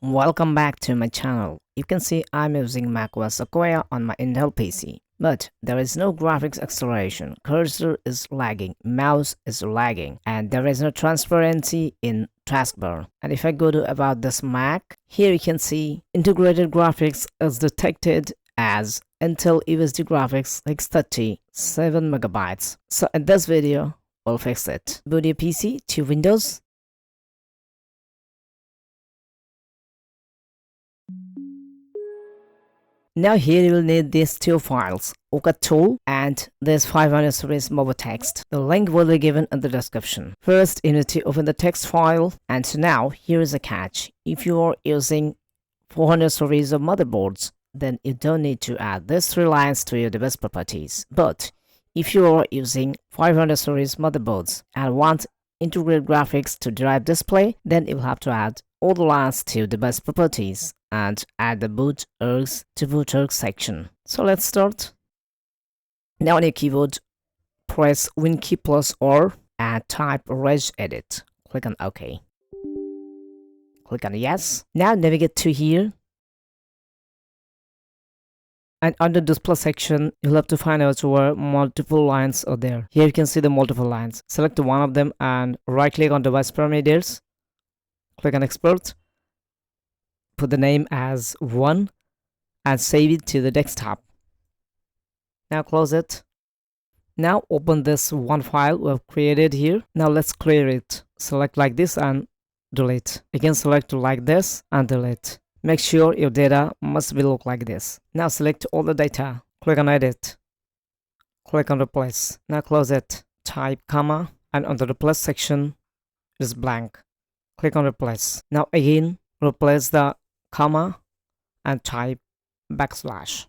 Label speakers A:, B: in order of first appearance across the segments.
A: Welcome back to my channel. You can see I'm using macOS Sequoia on my Intel PC. But there is no graphics acceleration, cursor is lagging, mouse is lagging, and there is no transparency in taskbar. And if I go to about this Mac, here you can see integrated graphics is detected as Intel UHD Graphics 630 7 megabytes. So in this video, we'll fix it. Boot your PC to Windows. Now here you will need these two files, OK tool and this 500 series mobile text. The link will be given in the description. First you need to open the text file, and now here is a catch. If you are using 400 series of motherboards, then you don't need to add these three lines to your device properties. But if you are using 500 series motherboards and want integrated graphics to drive display, then you'll have to add all the lines to device properties and add the boot args to boot args section. So let's start. Now on your keyboard, press Win key plus R and type regedit. Click on OK. Click on Yes. Now navigate to here. And under display section, you'll have to find out where multiple lines are there. Here you can see the multiple lines. Select one of them and right click on device parameters. Click on export. Put the name as 1 and save it to the desktop. Now close it. Now open this one file we have created here. Now let's clear it. Select like this and delete. Again select like this and delete. Make sure your data must be look like this. Now select all the data. Click on edit. Click on replace. Now close it. Type comma and on the replace section is blank. Click on replace. Now again replace the comma and type backslash.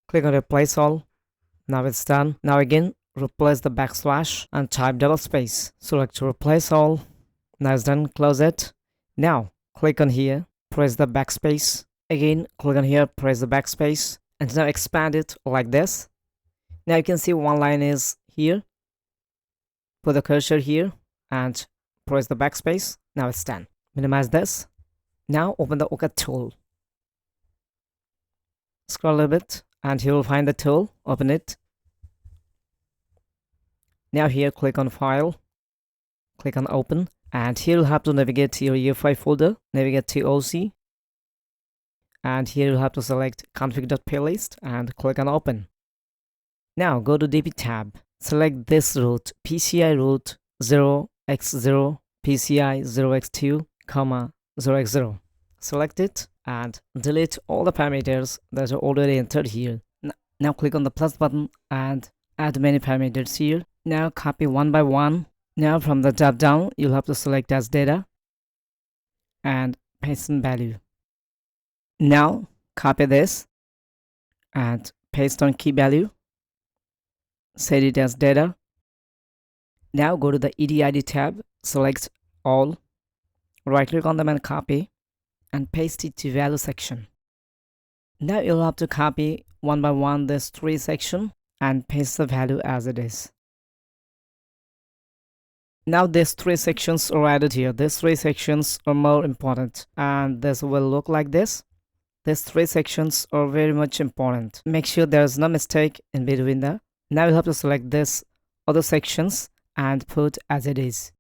A: Click on replace all. Now it's done. Now again replace the backslash and type double space. Select replace all. Now it's done. Close it. Now click on here. Press the backspace. Again click on here. Press the backspace. And now expand it like this. Now you can see one line is here. Put the cursor here and press the backspace. Now it's done. Minimize this. Now open the OK tool. Scroll a little bit and you will find the tool. Open it. Now here click on file. Click on open. And here you'll have to navigate to your UEFI folder. Navigate to OC. And here you'll have to select config.plist and click on open. Now go to DB tab. Select this root, PCI root 0x0, PCI 0x2, 0x0. Select it and delete all the parameters that are already entered here. Now click on the plus button and add many parameters here. Now copy one by one. Now from the drop down, you'll have to select as data and paste in value. Now copy this and paste on key value. Set it as data. Now go to the EDID tab, select all, right click on them and copy and paste it to value section. Now you'll have to copy one by one this 3 section and paste the value as it is. Now these 3 sections are added here. These 3 sections are more important and this will look like this. These 3 sections are very much important. Make sure there's no mistake in between them. Now you'll have to select this other sections and put as it is.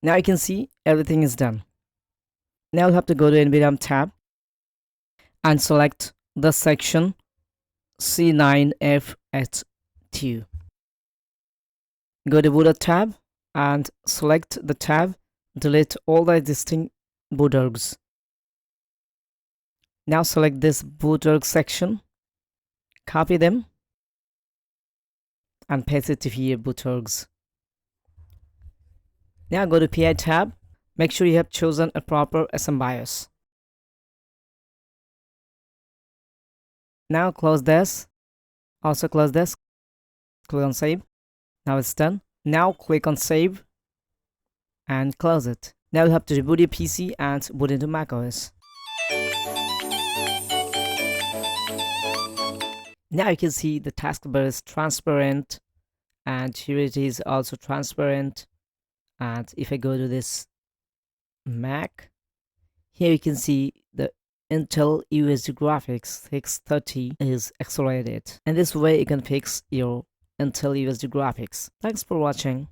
A: Now you can see everything is done. Now you'll have to go to NVIDIA tab and select the section C9F2. Go to Boot tab and select the tab. Delete all the existing boot args. Now select this boot arg section. Copy them and paste it to here boot args. Now go to PI tab. Make sure you have chosen a proper SMBIOS. Now close this. Also close this. Click on save. Now it's done. Now click on save and close it. Now you have to reboot your PC and boot into macOS. Now you can see the taskbar is transparent, and here it is also transparent. And if I go to this Mac, here you can see the Intel UHD Graphics 630 is accelerated. And this way you can fix your Intel UHD graphics. Thanks for watching.